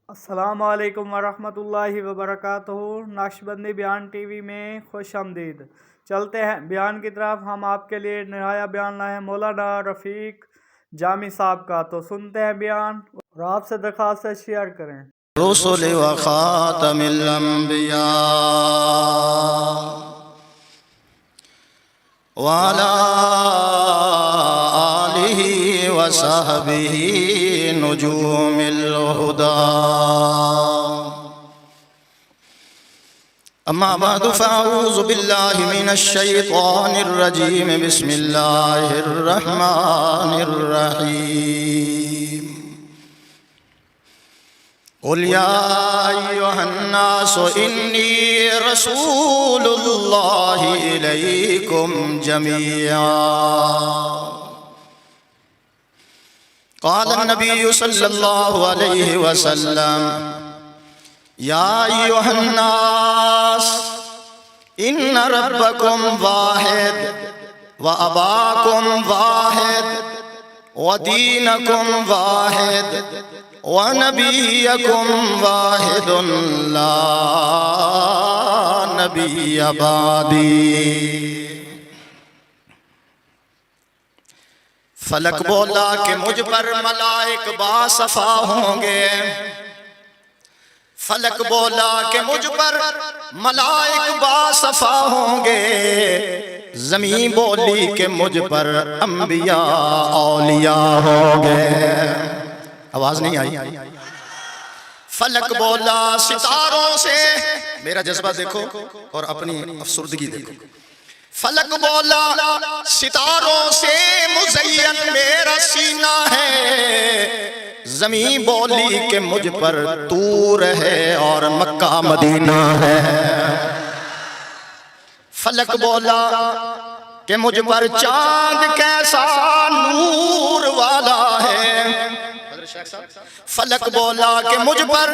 السلام علیکم ورحمۃ اللہ وبرکاتہ۔ نقشبندی بیان ٹی وی میں خوش آمدید۔ چلتے ہیں بیان کی طرف۔ ہم آپ کے لیے نہایا بیان لائے ہیں مولانا رفیق جامی صاحب کا، تو سنتے ہیں بیان اور آپ سے درخواست ہے شیئر کریں۔ رسل و خاتم الانبیاء وعلى آلہ و صحبہ نجوم الہدى، اما بعد فاعوذ باللہ من الشیطان الرجیم، بسم اللہ الرحمن الرحیم۔ قل یا ایہا الناس انی رسول اللہ الیکم جمیعا۔ قال النبی صلی اللہ علیہ وسلم یا ایہا الناس ان ربکم واحد واباکم واحد ودینکم واحد وَنَبِيَّكُمْ وَاحِدٌ لَا نَبِيَّ بَعْدِي۔ فلک بولا کہ مجھ پر ملائک باصفا ہوں گے، فلک بولا کہ مجھ پر ملائک باصفا ہوں گے، زمین بولی کہ مجھ پر انبیاء اولیاء ہوں گے۔ آواز نہیں آئی؟ فلک بولا ستاروں سے، میرا جذبہ دیکھو اور اپنی افسردگی دیکھو۔ فلک بولا ستاروں سے مزین میرا سینہ ہے، زمین بولی کہ مجھ پر طور ہے اور مکہ مدینہ ہے۔ فلک بولا کہ مجھ پر چاند کیسا نور والا ہے، فلک بولا کہ مجھ پر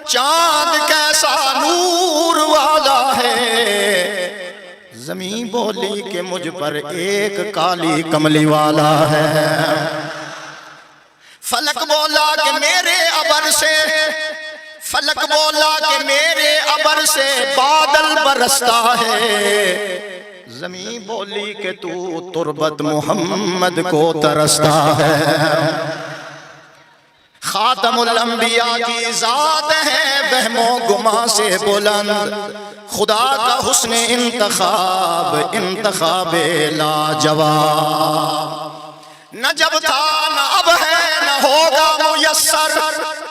چاند کیسا نور والا ہے، زمین بولی کہ مجھ پر ایک کالی کملی والا ہے۔ فلک بولا کہ میرے ابر سے، فلک بولا کہ میرے ابر سے بادل برستا ہے، زمین بولی کہ تو تربت محمد کو ترستا ہے۔ خاتم الانبیاء کی ذات ہے وہم و گما سے بلند، خدا کا حسن انتخاب انتخاب لاجواب، نہ جب تھا نہ اب ہے نہ ہوگا میسر،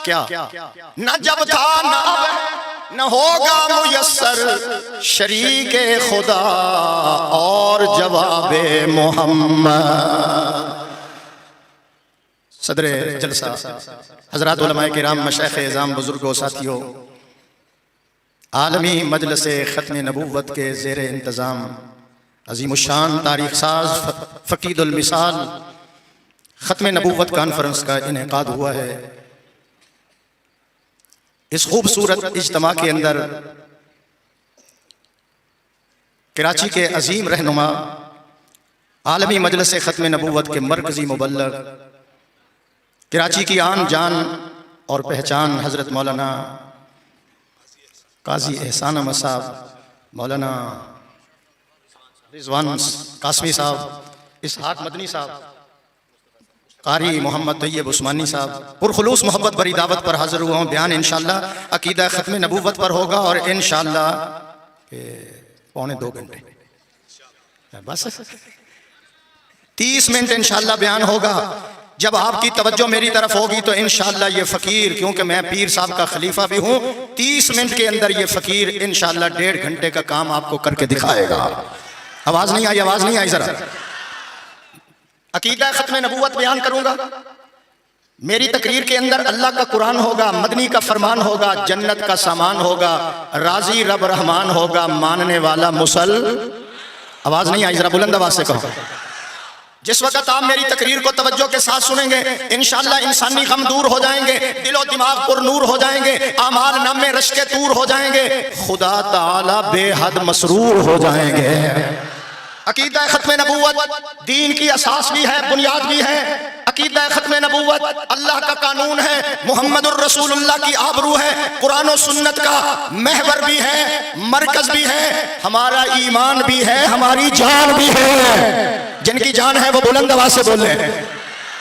کیا نہ جب تھا نہ اب ہے نہ ہوگا میسر، شریک خدا اور جواب محمد۔ صدر جلسہ حضرات علماء کرام، مشائخ اعظام، بزرگوں، ساتھیوں، عالمی مجلس ختم نبوت کے زیر انتظام عظیم الشان تاریخ ساز فقید المثال ختم نبوت کانفرنس کا انعقاد ہوا ہے۔ اس خوبصورت اجتماع کے اندر کراچی کے عظیم رہنما، عالمی مجلس ختم نبوت کے مرکزی مبلغ، کراچی کی آن جان اور پہچان حضرت مولانا قاضی احسان احمد صاحب، مولانا رضوان قاسمی صاحب، اسحاق مدنی صاحب، قاری محمد طیب عثمانی صاحب، پرخلوص محبت بری دعوت پر حاضر ہوا ہوں۔ بیان انشاءاللہ عقیدہ ختم نبوت پر ہوگا اور انشاءاللہ 1.25 گھنٹے، بس 30 منٹ انشاءاللہ بیان ہوگا۔ جب آپ کی توجہ میری طرف ہوگی تو انشاءاللہ یہ فقیر، کیونکہ میں پیر صاحب کا خلیفہ بھی ہوں، 30 منٹ کے اندر یہ فقیر انشاءاللہ 1.5 گھنٹے کا کام آپ کو کر کے دکھائے گا۔ آواز نہیں آئی؟ آواز نہیں آئی؟ ذرا عقیدہ ختم نبوت بیان کروں گا۔ میری تقریر کے اندر اللہ کا قرآن ہوگا، مدنی کا فرمان ہوگا، جنت کا سامان ہوگا، راضی رب رحمان ہوگا، ماننے والا آواز نہیں آئی؟ ذرا بلند آواز سے کہو۔ جس وقت آپ میری تقریر کو توجہ کے ساتھ سنیں گے انشاءاللہ انسانی غم دور ہو جائیں گے، دل و دماغ پر نور ہو جائیں گے، اعمال نامے رشک طور ہو جائیں گے، خدا تعالی بے حد مسرور ہو جائیں گے۔ عقیدہ ختم نبوت دین کی اساس بھی ہے، بنیاد بھی ہے۔ عقیدہ ختم نبوت اللہ کا قانون ہے، محمد الرسول اللہ کی آبرو ہے، قرآن و سنت کا محور بھی ہے، مرکز بھی ہے، ہمارا ایمان بھی ہے، ہماری جان بھی ہے۔ جن کی جان ہے وہ بلند آواز سے بولے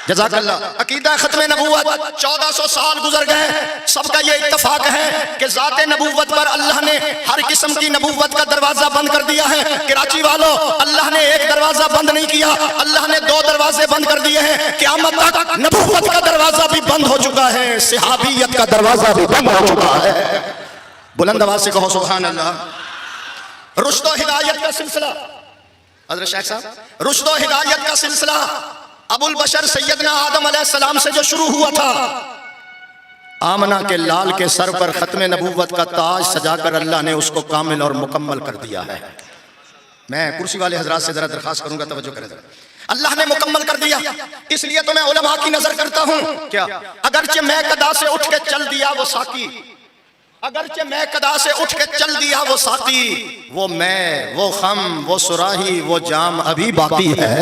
جزاک اللہ۔ عقیدہ ختم نبوت 1400 سال گزر گئے، سب کا یہ اتفاق ہے کہ ذات نبوت پر اللہ نے ہر قسم کی نبوت کا دروازہ بند کر دیا ہے۔ کراچی والوں، اللہ نے ایک دروازہ بند نہیں کیا، اللہ نے 2 دروازے بند کر دیے ہیں۔ قیامت تک نبوت کا دروازہ بھی بند ہو چکا ہے، صحابیت کا دروازہ بھی بند ہو چکا ہے۔ بلند آواز سے کہو سبحان اللہ۔ رشد و ہدایت کا سلسلہ، حضرت شیخ صاحب، رشد و ہدایت کا سلسلہ ابو البشر سیدنا آدم علیہ السلام سے جو شروع ہوا تھا، آمنہ کے لال کے سر پر ختم نبوت کا تاج سجا کر اللہ نے اس کو کامل اور مکمل کر دیا ہے۔ میں کرسی والے حضرات سے ذرا درخواست کروں گا، توجہ کریں ذرا۔ اللہ نے مکمل کر دیا، اس لیے تو میں علماء کی نظر کرتا ہوں، کیا اگرچہ میں قدا سے اٹھ کے چل دیا وہ ساقی، اگرچہ میں قدا سے اٹھ کے چل دیا وہ ساقی، وہ میں، وہ خم، وہ صراحی، وہ جام ابھی باقی ہے۔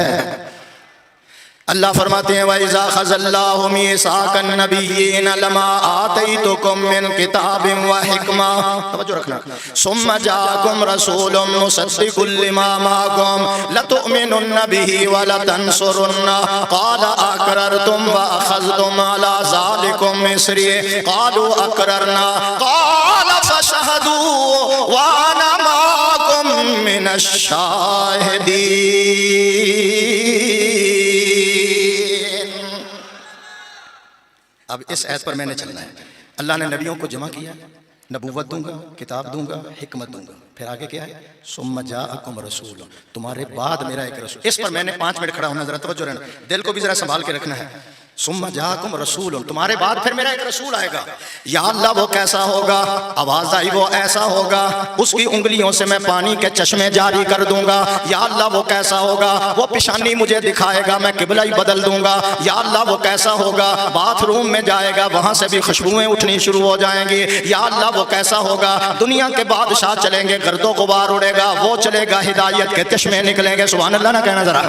اللہ فرماتے ہیں وَإِذَا خَذَ اللَّهُ مِيثَاقَ النَّبِيِّينَ لَمَا آتَيْتُكُم مِّن كِتَابٍ وَحِكْمَةٍ، توجہ رکھنا، ثُمَّ جَاءَكُمْ رَسُولٌ مُّصَدِّقٌ لِّمَا مَعَكُمْ لَتُؤْمِنُنَّ بِهِ وَلَتَنصُرُنَّهُ قَالَ أَقْرَرْتُمْ وَأَخَذْتُمْ عَلَىٰ ذَلِكُمْ إِصْرِي قَالُوا أَقْرَرْنَا قَالَ فَاشْهَدُوا وَأَنَا مَعَكُم مِّنَ الشَّاهِدِينَ۔ اب اس آیت پر میں نے چلنا ہے۔ اللہ نے نبیوں کو جمع کیا، نبوت دوں گا، کتاب دوں گا، حکمت دوں گا، پھر آگے کیا ہے؟ ثم جاءکم رسول، تمہارے بعد میرا ایک رسول۔ اس پر میں نے 5 منٹ کھڑا ہونا، ذرا توجہ رہنا، دل کو بھی ذرا سنبھال کے رکھنا ہے۔ ثم جاءکم رسول، تمہارے بعد پھر میرا ایک رسول آئے گا۔ یا اللہ وہ کیسا ہوگا؟ آواز آئی وہ ایسا ہوگا، اس کی انگلیوں سے میں پانی کے چشمے جاری کر دوں گا۔ یا اللہ وہ کیسا ہوگا؟ وہ پیشانی مجھے دکھائے گا، میں قبلہ ہی بدل دوں گا۔ یا اللہ وہ کیسا ہوگا؟ باتھ روم میں جائے گا، وہاں سے بھی خوشبوئیں اٹھنی شروع ہو جائیں گی۔ یا اللہ وہ کیسا ہوگا؟ دنیا کے بادشاہ چلیں گے، گرد و غبار اڑے گا، وہ چلے گا، ہدایت کے چشمے نکلیں گے۔ سبحان اللہ نہ کہنا ذرا۔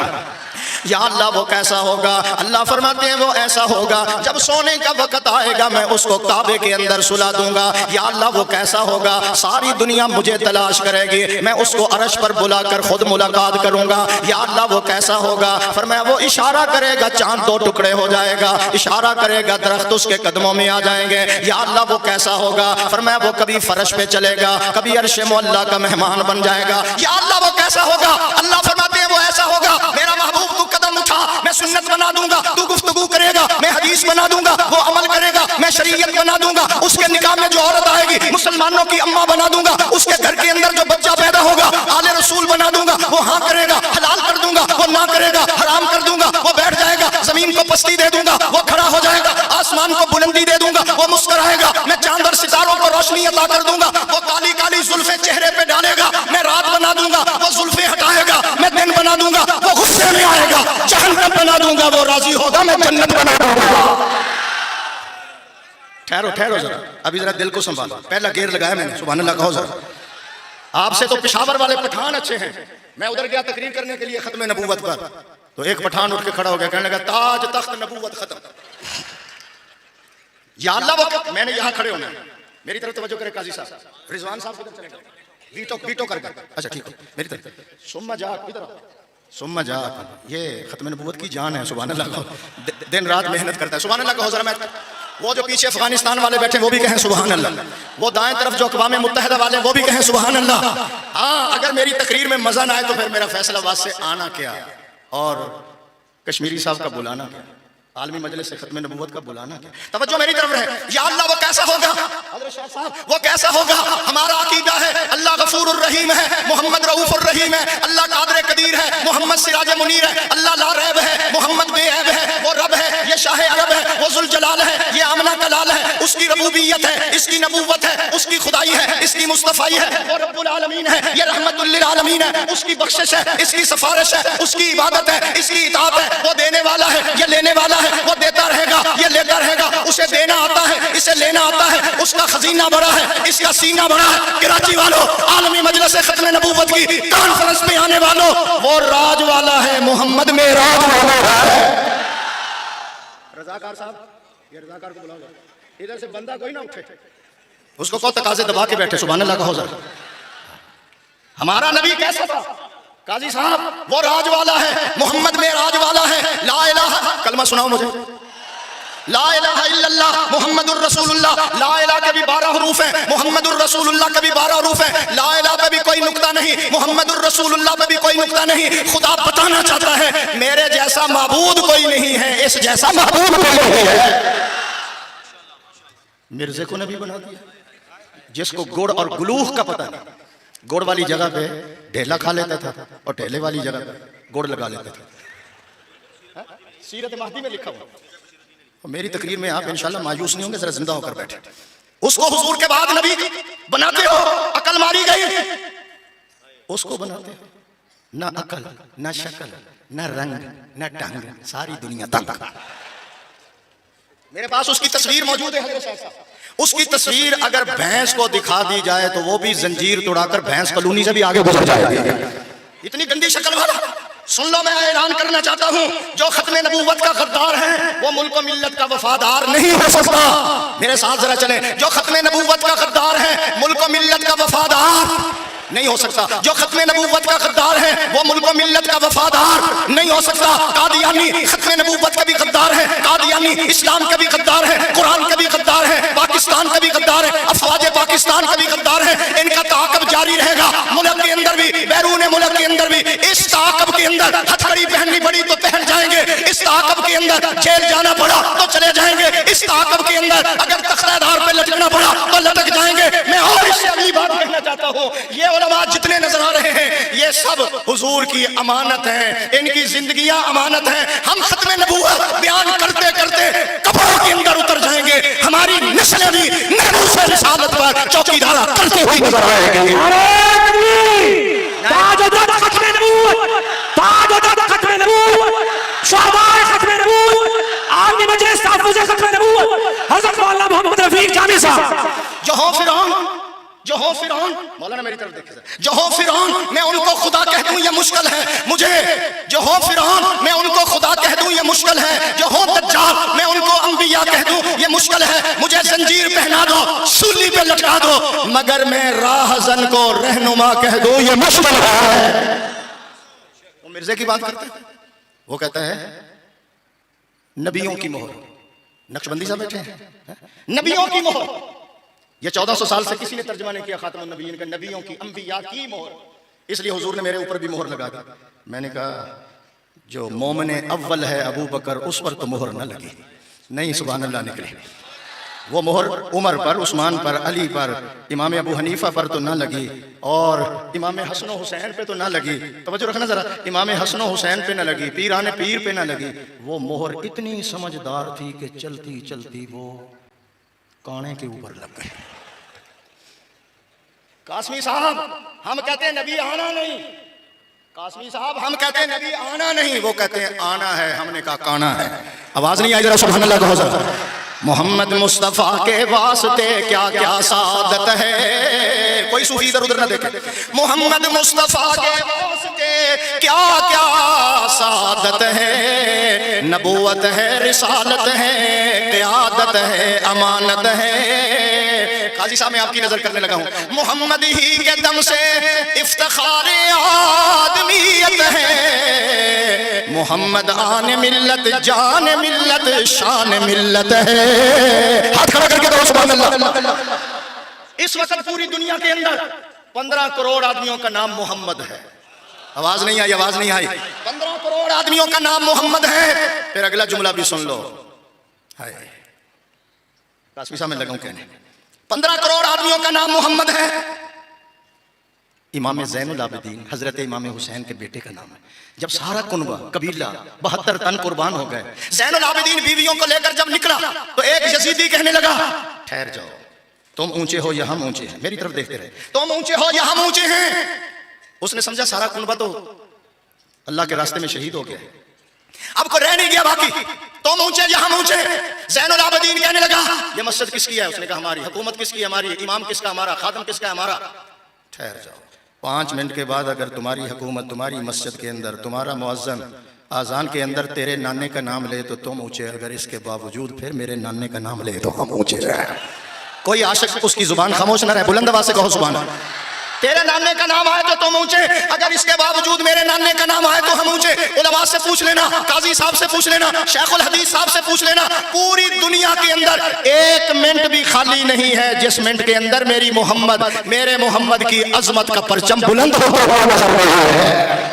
یا اللہ وہ کیسا ہوگا؟ اللہ فرماتے ہیں وہ ایسا ہوگا جب سونے کا وقت آئے گا میں اس کو کعبے کے اندر سلا دوں گا۔ یا اللہ وہ کیسا ہوگا؟ ساری دنیا مجھے تلاش کرے گی، میں اس کو عرش پر بلا کر خود ملاقات کروں گا۔ یا اللہ وہ کیسا ہوگا؟ فرمایا وہ اشارہ کرے گا، چاند 2 ٹکڑے ہو جائے گا، اشارہ کرے گا، درخت اس کے قدموں میں آ جائیں گے۔ یا اللہ وہ کیسا ہوگا؟ فرمایا وہ کبھی فرش پہ چلے گا، کبھی عرش معلیٰ کا مہمان بن جائے گا۔ یا اللہ وہ کیسا ہوگا؟ اللہ فرماتے ہیں وہ ایسا ہوگا میرا محبوب تو قدم اٹھا میں سنت بنا دوں گا، تو گفتگو کرے گا میں حدیث بنا دوں گا، وہ عمل کرے گا میں شریعت بنا دوں گا، اس کے نکاح میں جو عورت آئے گی مسلمانوں کی اماں بنا دوں گا، اس کے گھر کے اندر جو بچہ پیدا ہوگا آل رسول بنا دوں گا، وہ ہاں کرے گا حلال کر دوں گا، وہ نہ کرے گا حرام کر دوں گا، وہ بیٹھ جائے گا زمین کو پستی دے دوں گا، وہ کھڑا ہو جائے گا آسمان کو بلندی دے دوں گا، وہ مسکرائے گا میں چاند اور ستاروں کو روشنی عطا کر دوں گا، وہ کالی کالی زلفیں چہرے پہ ڈالے گا میں رات بنا دوں گا، وہ زلفیں ہٹائے گا میں دن بنا دوں گا، وہ غصے میں آئے گا جہنم بنا دوں گا، وہ راضی ہوگا میں جنت بنا دوں گا۔ ٹھہرو ذرا، ابھی ذرا دل کو سنبھالو، پہلا گیئر لگایا میں نے، سبحان اللہ کہو ذرا۔ آپ سے تو پشاور والے پٹھان اچھے ہیں، میں ادھر گیا تقریر کرنے کے لیے ختم نبوت پر، تو ایک پٹھان اٹھ کے کھڑا ہو گیا کہنے لگا تاج تخت نبوت ختم۔ یا اللہ وہ میں نے یہاں کھڑے ہونا ہے، میری طرف توجہ کرے قاضی صاحب، رضوان صاحب کدھر چلے گئے؟ ویٹو کر گئے، اچھا ٹھیک ہے میری طرف۔ ثم جا، یہ ختم نبوت کی جان ہے، سبحان اللہ، دن رات محنت کرتا ہے، سبحان اللہ کہو ذرا۔ میں وہ جو پیچھے افغانستان والے بیٹھے وہ بھی کہیں سبحان اللہ، وہ دائیں طرف جو اقوام متحدہ والے وہ بھی کہیں سبحان اللہ۔ ہاں اگر میری تقریر میں مزہ نہ آئے تو پھر میرا فیصلہ آباد سے آنا کیا اور کشمیری صاحب کا بلانا کیا، عالمی مجلس سے ختم نبوت کا بلانا کیا۔ توجہ میری طرف رہے۔ یا اللہ وہ کیسا ہوگا؟ حضرت شاہ صاحب وہ کیسا ہوگا؟ ہمارا عقیدہ ہے اللہ غفور الرحیم ہے، محمد رؤوف الرحیم ہے، اللہ قادر قدیر ہے، محمد سراج منیر ہے، اللہ لا ریب ہے، محمد بے عیب ہے، وہ رب ہے، یہ شاہ عرب ہے، وہ ذوالجلال ہے، یہ آمنہ کا لال ہے، اس کی ربوبیت ہے، اس کی نبوت ہے، اس کی خدائی ہے، اس کی مصطفی ہے، وہ رب العالمین ہے، یہ رحمت للعالمین ہے، اس کی بخشش ہے، اس کی سفارش ہے، اس کی عبادت ہے، اس کی اطاعت ہے، وہ دینے والا ہے، یہ لینے والا ہے وہ دیتا رہے گا، یہ لیتا رہے گا، اسے دینا آتا ہے، اسے لینا آتا ہے، اس کا خزینہ بڑا ہے، اس کا سینہ بڑا ہے۔ کراچی والوں، عالمی مجلس ختم نبوت کی کانفرنس میں آنے والوں، وہ راج والا ہے، محمد میں راج والا ہے۔ رضاکار صاحب، یہ رضاکار کو بلاؤ، ادھر سے بندہ کوئی نہ اٹھے، اس کو کہو تقاضے دبا کے بیٹھے، سبحان اللہ کہو ذرا۔ ہمارا نبی کیسا تھا؟ قاضی صاحب، وہ راج والا ہے، محمد میں راج والا ہے۔ لا الہ، کلمہ سناؤ مجھے، لا الہ الا اللہ محمد الرسول اللہ۔ لا الہ کے بھی 12 حروف ہیں، محمد الرسول اللہ کے بھی 12 حروف ہیں۔ لا الہ پہ بھی کوئی نقطہ نہیں، محمد الرسول اللہ پہ بھی کوئی نقطہ نہیں۔ خدا بتانا چاہتا ہے میرے جیسا معبود کوئی نہیں ہے، اس جیسا معبود کوئی نہیں ہے۔ مرزے کو نبی بنا دیا، جس کو گڑ اور گلوخ کا پتہ نہیں، گڑ والی جگہ پہ ڈھیلا کھا لیتا تھا اور ڈھیلے والی جگہ پہ گڑ لگا لیتا تھا۔ سیرت مہدی میں لکھا ہوا۔ میری تقریر میں آپ انشاءاللہ مایوس نہیں ہوں گے، ذرا زندہ ہو کر بیٹھے۔ اس کو حضور کے بعد نبی بناتے ہو، عقل ماری گئی، اس کو بناتے ہو، نہ عقل، نہ شکل، نہ رنگ، نہ ٹنگ، ساری دنیا تنگ۔ میرے پاس اس کی تصویر موجود ہے حضرت صاحب، اس کی تصویر اگر بھینس کو دکھا دی جائے تو وہ بھی زنجیر توڑا کر بھینس کلونی سے بھی آگے گزر جائے گی، اتنی گندی شکل والا۔ سن لو، میں اعلان کرنا چاہتا ہوں، جو ختم نبوت کا غدار ہے وہ ملک و ملت کا وفادار نہیں ہو سکتا۔ میرے ساتھ ذرا چلیں، جو ختم نبوت کا غدار ہے ملک و ملت کا وفادار نہیں ہو سکتا۔ جو ختم نبوت کا غدار ہے وہ ملک و ملت کا وفادار نہیں ہو سکتا۔ قادیانی ختم نبوت کا بھی غدار ہے، قادیانی اسلام کا بھی غدار ہے، قرآن کا بھی غدار ہے، پاکستان کا بھی غدار ہے، افواج پاکستان کا بھی غدار ہے۔ ان کا تعاقب جاری رہے گا، ملک کے اندر بھی، بیرون ملک کے اندر بھی۔ اس تعاقب کے اندر ہتھکڑی پہننی پڑی تو پہن جائیں گے، اس تعاقب کے اندر جیل جانا پڑا تو چلے جائیں گے، اس تعاقب کے اندر اگر تختہ دار پہ لٹکنا پڑا تو لٹک جائیں گے۔ میں اور اس سے اگلی بات کہنا چاہتا ہوں، یہ علماء جتنے نظر آ رہے ہیں یہ سب حضور کی امانت ہیں، ان کی زندگیاں امانت ہیں۔ ہم ختم نبوت بیان کرتے کرتے قبروں کے اندر اتر جائیں گے، ہماری نسلیں بھی ناموس رسالت پر چوکیدارا کرتے ہوئے نظر آئیں گے۔ تاجداد ختم نبوت، تاجداد ختم نبوت، شہدائے ختم نبوت، عالمی مجلس تحفظ ختم نبوت، حضرت مولانا محمد رفیق جامی صاحب۔ جو ہو فرعون، جو ہو فرعون، مولانا میری طرف دیکھیں، جو ہو فرعون میں ان کو خدا کہہ دوں یہ مشکل ہے مجھے، جو ہو فرعون میں ان کو خدا کہہ دوں یہ مشکل ہے، جو ہو دجال میں ان کو انبیاء کہہ دوں یہ مشکل ہے، مجھے زنجیر پہنا دو، سولی پہ لٹکا دو، مگر میں راہزن کو رہنما کہہ دوں یہ مشکل ہے۔ وہ مرزے کی بات کرتے ہیں، وہ کہتا ہے نبیوں کی مہر، نقشبندی صاحب بیٹھے ہیں، نبیوں کی مہر، یہ 1400 سال سے کسی نے ترجمہ نہیں کیا خاتم النبیین کا، نبیوں کی، انبیاء کی مہر۔ اس لیے حضور نے میرے اوپر بھی مہر لگا دی۔ میں نے کہا جو مومن اول ہے ابو بکر اس پر تو مہر نہ لگی، نہیں سبحان اللہ نکلی، وہ مہر عمر پر، عثمان پر، علی پر، امام ابو حنیفہ پر تو نہ لگی، اور امام حسن و حسین پہ تو نہ لگی، توجہ رکھنا ذرا، امام حسن و حسین پہ نہ لگی، پیران پیر پہ نہ لگی، وہ مہر اتنی سمجھدار تھی کہ چلتی چلتی وہ کانے کے اوپر لگ گئے۔ قاسمی صاحب ہم کہتے ہیں نبی آنا نہیں، قاسمی صاحب ہم کہتے ہیں نبی آنا نہیں، وہ کہتے ہیں آنا ہے، ہم نے کہا کانا ہے۔ آواز نہیں آئی ذرا سبحان اللہ کہو ذرا۔ محمد مصطفیٰ کے واسطے کیا کیا سعادت ہے، کوئی صوفی ادھر ادھر نہ دیکھے، محمد مصطفیٰ کے واسطے کیا کیا سعادت ہے، نبوت ہے، رسالت ہے، قیادت ہے، امانت ہے۔ قاضی صاحب میں آپ کی نظر کرنے لگا ہوں، محمد ہی کے دم سے افتخار آدمیت ہے، محمد آن ملت، جان ملت، شان ملت ہے۔ ہاتھ کھڑا کر کے کہو سبحان اللہ۔ اس وقت پوری دنیا کے اندر 15 کروڑ آدمیوں کا نام محمد ہے۔ آواز نہیں آئی، آواز نہیں آئی۔ 15 کروڑ آدمیوں کا نام محمد ہے۔ پھر اگلا جملہ بھی سن لو، قاسمی صاحب میں لگا ہوں کہنے، 15 کروڑ آدمیوں کا نام محمد ہے، امام زین العابدین حضرت امام حسین کے بیٹے کا نام ہے۔ جب سارا کنبہ قبیلہ 72 تن قربان ہو گئے، زین العابدین بیویوں کو لے کر جب نکلا تو ایک یزیدی کہنے لگا ٹھہر جاؤ، تم اونچے ہو یا ہم اونچے ہیں، میری طرف دیکھتے رہے، تم اونچے ہو یا ہم اونچے ہیں۔ اس نے سمجھا سارا کنبہ تو اللہ کے راستے میں شہید ہو گیا ہے، اب کو رہ نہیں گیا باقی، تم اونچے یا ہم اونچے. زین العابدین کہنے لگا یہ مسجد کس کی ہے؟ اس نے کہا ہماری. حکومت کس کی ہے؟ ہماری. امام کس کا؟ ہمارا. خادم کس کا؟ ہمارا. ٹھہر جاؤ، 5 منٹ کے بعد اگر تمہاری حکومت تمہاری مسجد کے اندر تمہارا مؤذن آذان کے اندر تیرے نانے کا نام لے تو تم اونچے، اگر اس کے باوجود پھر میرے نانے کا نام لے تو ہم اونچے ہیں. کوئی عاشق اس کی زبان خاموش نہ رہے، بلند آواز سے کہو سبحان اللہ. تیرے نانے کا نام آئے تو تم اونچے، اگر اس کے باوجود میرے نانے کا نام آئے تو ہم اونچے. علماء سے پوچھ لینا، قاضی صاحب سے پوچھ لینا، شیخ الحدیث صاحب سے پوچھ لینا، پوری دنیا کے اندر 1 منٹ بھی خالی نہیں ہے جس منٹ کے اندر میرے محمد کی عظمت کا پرچم بلند ہوتا ہے.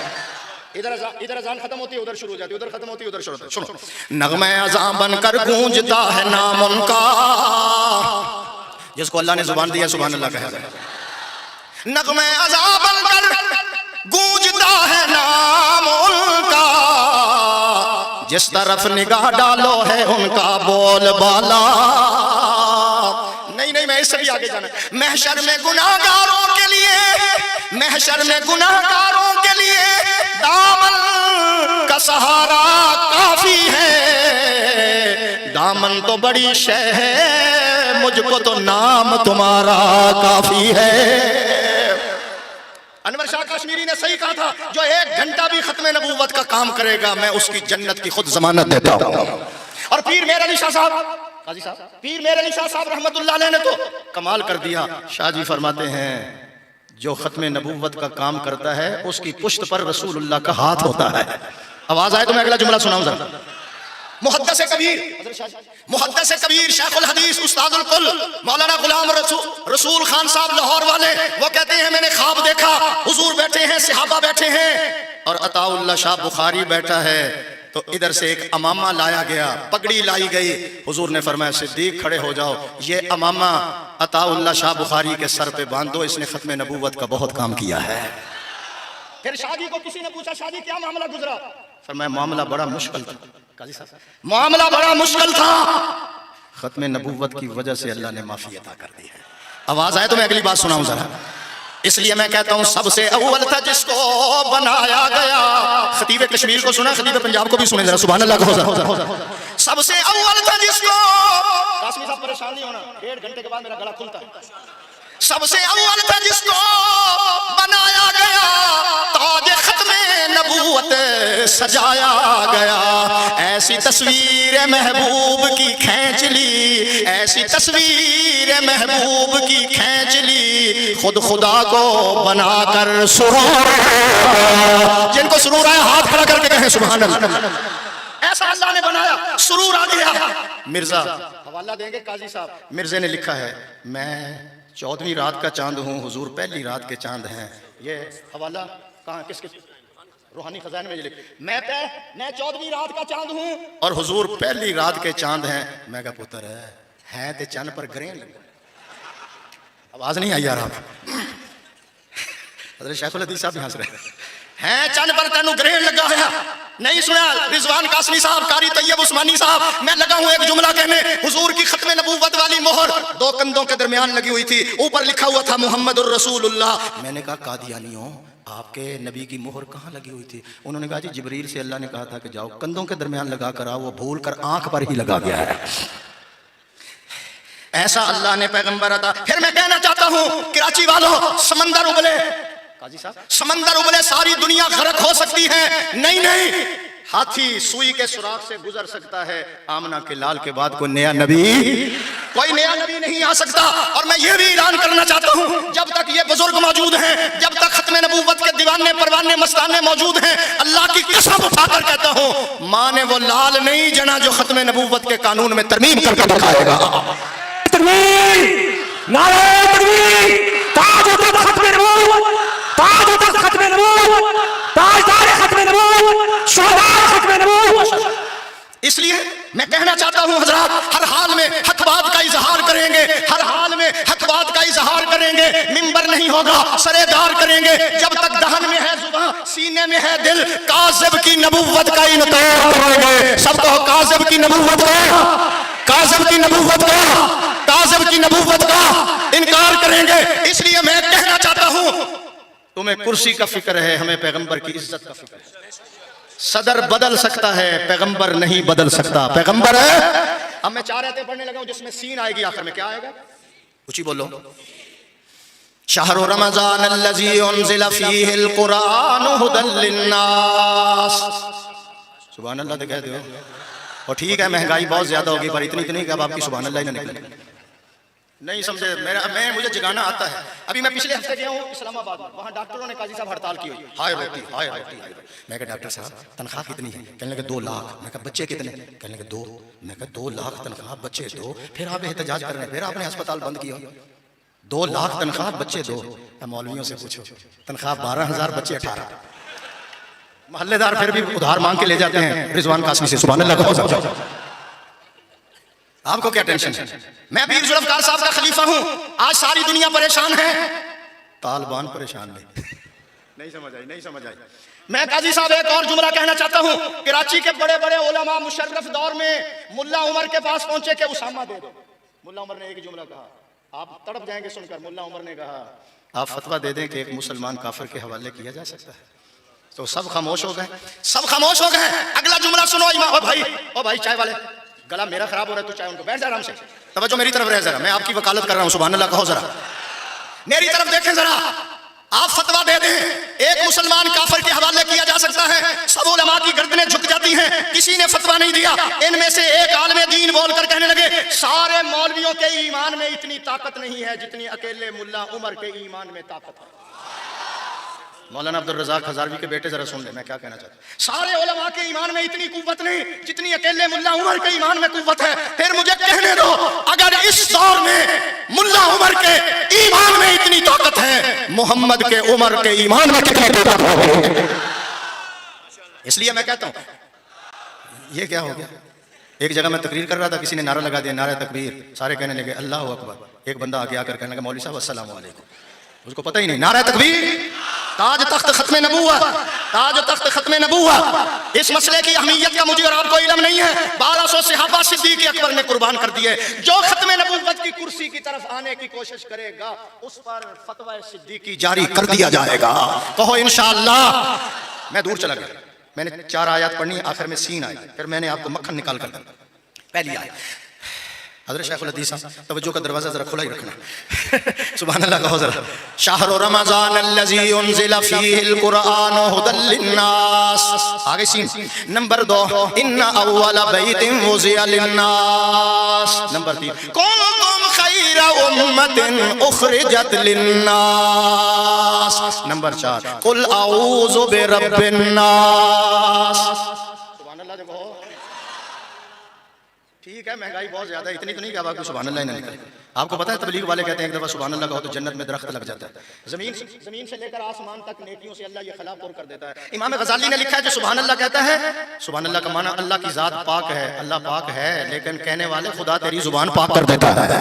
ادھر اذان ختم ہوتی ہے ادھر شروع ہو جاتی ہے، ادھر ختم ہوتی ہے ادھر شروع ہوتی ہے. سنو، نغمہ اذان بن کر گونجتا ہے نام ان کا. جس کو اللہ نے زبان دیا سبحان اللہ کہے گا. نغمہ اذان بن کر گونجتا ہے نام ان کا، جس طرف نگاہ ڈالو ہے ان کا بول بالا. نہیں میں اس سے بھی آگے جانا. محشر میں گناہگاروں کے لیے، محشر میں گناہگاروں کے لیے دامن کا سہارا کافی ہے. دامن تو بڑی شے ہے، مجھ کو تو نام تمہارا کافی ہے. انور شاہ کشمیری نے صحیح کہا تھا، جو 1 گھنٹہ بھی ختم نبوت کا کام کرے گا میں اس کی جنت کی خود ضمانت دیتا ہوں. اور پیر میر علی شاہ صاحب، قاضی صاحب، پیر میر علی شاہ صاحب رحمت اللہ علیہ نے تو کمال کر دیا. شاہ جی فرماتے ہیں جو ختم نبوت کا کام کرتا ہے اس کی پشت پر رسول اللہ کا ہاتھ ہوتا ہے. آواز آئے تو میں اگلا جملہ سناؤں ذرا. محدث کبیر شیخ الحدیث استاد الکل مولانا غلام رسول خان صاحب لاہور والے، وہ کہتے ہیں میں نے خواب دیکھا، حضور بیٹھے ہیں، صحابہ بیٹھے ہیں اور عطا اللہ شاہ بخاری بیٹھا ہے. تو ادھر سے ایک امامہ لایا گیا، پگڑی لائی گئی. حضور نے فرمایا صدیق کھڑے ہو جاؤ، یہ امامہ عطا اللہ شاہ بخاری کے سر پہ باندھو، اس نے ختم نبوت کا بہت کام کیا ہے. پھر شادی کو کسی نے پوچھا شادی کیا معاملہ گزرا؟ فرمایا معاملہ بڑا مشکل تھا. معاملہ بڑا مشکل تھا، ختم نبوت کی وجہ سے اللہ نے معافی عطا کر دی ہے. آواز آئے تو میں اگلی بات سناؤں ذرا. اس لیے میں کہتا ہوں سب سے اول تھا جس کو بنایا گیا. خطیب کشمیر کو سنا، خطیب پنجاب کو بھی سنیں ذرا سبحان اللہ کہو. سب سے اول تھا جس کو، قاسمی صاحب پریشان نہیں ہونا، 1.5 گھنٹے کے بعد میرا گلا کھلتا ہے. سب سے اول تھا جس کو بنایا گیا، تاج ختم نبوت سجایا گیا. ایسی تصویر محبوب کی کھینچ لی، ایسی تصویر محبوب کی کھینچ لی، خود خدا کو بنا کر سرور. جن کو سرور آیا ہاتھ کھڑا کر کے کہیں سبحان اللہ. ایسا اللہ نے بنایا، سرور آ گیا. مرزا حوالہ دیں گے قاضی صاحب. مرزے نے لکھا ہے میں 14ویں رات کا چاند ہوں، حضور پہلی رات کے چاند ہیں. یہ حوالہ کہاں کس کے؟ روحانی خزانے میں یہ لکھا میں 14ویں رات کا چاند ہوں اور حضور پہلی رات کے چاند ہیں. میں کہا پتر ہے تے چاند پر گرین لگا. آواز نہیں آئی یار آپ؟ حضرت شیخ الحدیث صاحب بھی ہنس رہے ہیں. چاند پر تینوں گرین لگا ہے. نہیں سنا رضوان قاسمی صاحب، قاری طیب عثمانی صاحب، میں لگا ہوں ایک جملہ کہنے. حضور کی ختم نبوت والی مہر 2 کندھوں کے درمیان لگی ہوئی تھی، اوپر لکھا ہوا تھا محمد الرسول اللہ. میں نے کہا قادیانیوں آپ کے نبی کی مہر کہاں لگی ہوئی تھی؟ انہوں نے کہا جی جبریل سے اللہ نے کہا تھا کہ جاؤ کندھوں کے درمیان لگا کر آؤ، وہ بھول کر آنکھ پر ہی لگا گیا ہے. ایسا اللہ نے پیغمبر عطا. پھر میں کہنا چاہتا ہوں کراچی والوں، سمندر ابلے، قاضی صاحب سمندر ابلے، ساری دنیا غرق ہو سکتی ہے. نہیں ہاتھی سوئی کے سوراخ سے گزر سکتا ہے. آمنہ کے لال کے بعد کوئی نیا نبی نہیں آ سکتا. اور میں یہ بھی اعلان کرنا چاہتا ہوں جب تک یہ بزرگ موجود ہیں، جب تک ختم نبوت کے دیوانے پروانے مستانے موجود ہیں، اللہ کی قسم اٹھا کر کہتا ہوں ماں نے وہ لال نہیں جنا جو ختم نبوت کے قانون میں ترمیم کر کے دکھائے گا. نعرہ تکبیر، تاج و تخت ختم نبوت، تاج و تخت ختم نبوت، تاجدار ختم نبوت، شہداء ختم نبوت. اس لیے میں کہنا چاہتا ہوں حضرات ہر حال میں حق بات کا اظہار کریں گے، ہر حال میں حق بات کا اظہار کریں گے. ممبر نہیں ہوگا، سرے دار کریں گے. جب تک دہن میں ہے زبان، سینے میں ہے دل، کاذب کی نبوت کا انکار کریں گے. سب کو کاذب کی نبوت کا، کاذب کی نبوت کا، کاذب کی نبوت کا انکار کریں گے. اس لیے میں کہنا چاہتا ہوں تمہیں کرسی کا فکر ہے، ہمیں پیغمبر کی عزت کا فکر ہے. صدر بدل سکتا ہے پیغمبر نہیں بدل سکتا. پیغمبر ہے. اب میں 4 آیتیں پڑھنے لگا ہوں جس میں سین آئے گی آخر میں. کیا آئے گا؟ کچھ ہی بولو. شہر رمضان الذی انزل فیہ القرآن ھدی للناس. سبحان اللہ تو کہہ دو. اور ٹھیک ہے مہنگائی بہت زیادہ ہوگی پر اتنی کہ اب آپ کی سبحان اللہ ہی نہ نکلے. نہیں سمجھے؟ مجھے جگانا آتا ہے. ابھی میں پچھلے ہفتے گیا ہوں اسلام آباد میں. وہاں ڈاکٹروں نے قاضی صاحب ہڑتال کی ہوئی. ہائے روٹی ہائے روٹی. میں کہا ڈاکٹر صاحب تنخواہ کتنی ہے؟ کہنے لگے 2 لاکھ. میں کہا بچے کتنے؟ کہنے لگے 2. میں کہا 2 لاکھ تنخواہ بچے 2. پھر آپ احتجاج کر رہے ہیں. پھر آپ نے ہسپتال بند کیا. 2 لاکھ تنخواہ بچے 2. مولویوں سے پوچھو تنخواہ 12,000 بچے 18. محلے دار پھر بھی ادھار مانگ کے لے جاتے ہیں رضوان قاسمی سے. سبحان اللہ کا. آپ کو کیا ٹینشن ہے؟ میں پیر ذوالفقار صاحب کا خلیفہ ہوں. آج ساری دنیا پریشان ہے. طالبان پریشان نہیں سمجھ آئی. میں قاضی صاحب ایک اور جملہ کہنا چاہتا ہوں. کراچی کے بڑے بڑے علماء مشرف دور میں ملا عمر کے پاس پہنچے کہ اسامہ دے دو. ملا عمر نے ایک جملہ کہا, آپ تڑپ جائیں گے سن کر. ملا عمر نے کہا آپ فتویٰ دے دیں کہ ایک مسلمان کافر کے حوالے کیا جا سکتا ہے. تو سب خاموش ہو گئے. اگلا جملہ سنو. او بھائی چائے والے, گلا میرا خراب ہو رہا ہے, تو چائے ان کو. بیٹھ جا آرام سے. توجہ میری طرف رہے ذرا. میں آپ کی وکالت کر رہا ہوں. سبحان اللہ کہو ذرا. میری طرف دیکھیں ذرا. آپ فتویٰ دے دیں ایک مسلمان کافر کے حوالے کیا جا سکتا ہے. سب علماء کی گردنیں جھک جاتی ہیں. کسی نے فتویٰ نہیں دیا. ان میں سے ایک عالم دین بول کر کہنے لگے سارے مولویوں کے ایمان میں اتنی طاقت نہیں ہے جتنی اکیلے ملا عمر کے ایمان میں طاقت ہے. مولانا عبدالرزاق ہزاروی کے بیٹے ذرا سن لیں میں کیا کہنا چاہتا ہوں. سارے علماء کے ایمان میں اتنی قوت نہیں جتنی اکیلے ملا عمر کے ایمان میں قوت ہے. پھر مجھے کہنے دو اگر اس دور میں ملا عمر کے ایمان میں اتنی طاقت ہے محمد کے عمر کے ایمان میں کتنی طاقت ہوگی؟ اس لیے میں کہتا ہوں یہ کیا ہو گیا. ایک جگہ میں تقریر کر رہا تھا, کسی نے نعرہ لگا دیا نعرہ تکبیر. سارے کہنے لگے اللہ اکبر. ایک بندہ آگے آ کر کہنے لگا مولوی صاحب السلام علیکم. اس کو پتہ ہی نہیں نعرہ تکبیر تاج تخت ختم نبوت. اس مسئلے کی اہمیت کا مجھے اور آپ کو علم نہیں ہے. 1200 صحابہ صدیق اکبر نے قربان کر دیے. جو ختم نبوت کی کرسی کی طرف آنے کی کوشش کرے گا اس پر فتوی صدیقی جاری کر دیا جائے گا. کہو انشاءاللہ. میں دور چلا گیا. میں نے 4 آیات پڑھنی, آخر میں سین آئی. پھر میں نے آپ کو مکھن نکال کر دیا. پہلی آیت حضرت شیخ الحدیث صاحب توجہ کا دروازہ ذرا کھلا ہی رکھنا. سبحان اللہ کہو ذرا. شہر رمضان الذی انزل فیہ القرآن ھدی للناس. آگے سین. نمبر 2 ان اول بیت وضع للناس. نمبر 3 کنتم خیر امت اخرجت للناس. نمبر 4 قل اعوذ برب الناس. سبحان اللہ کہو. ٹھیک ہے مہنگائی بہت زیادہ ہے, اتنی تو نہیں کہ آپ کو سبحان اللہ ہی نہ نکلے. آپ کو پتہ ہے تبلیغ والے کہتے ہیں ایک دفعہ سبحان اللہ کہو تو جنت میں درخت لگ جاتا ہے. زمین سے لے کر آسمان تک نیکیوں سے اللہ یہ خلا پر کر دیتا ہے. امام غزالی نے لکھا ہے جو سبحان اللہ کہتا ہے, سبحان اللہ کا معنی اللہ کی ذات پاک ہے, اللہ پاک ہے لیکن کہنے والے خدا تیری زبان پاک کر دیتا ہے.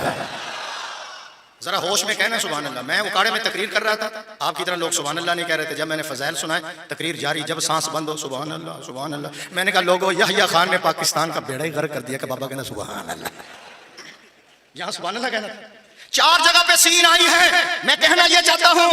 ذرا ہوش میں کہنا سبحان اللہ. میں اکاڑے میں تقریر کر رہا تھا, آپ کی طرح لوگ سبحان اللہ نہیں کہہ رہے تھے. جب میں نے فضائل سنائے تقریر جاری, جب سانس بند ہو سبحان اللہ سبحان اللہ. میں نے کہا لوگوں یحییٰ خان نے پاکستان کا بیڑا ہی غرق کر دیا کہ بابا کہنا سبحان اللہ. یہاں سبحان اللہ کہنا 4 جگہ پہ سین آئی ہے. میں کہنا یہ چاہتا ہوں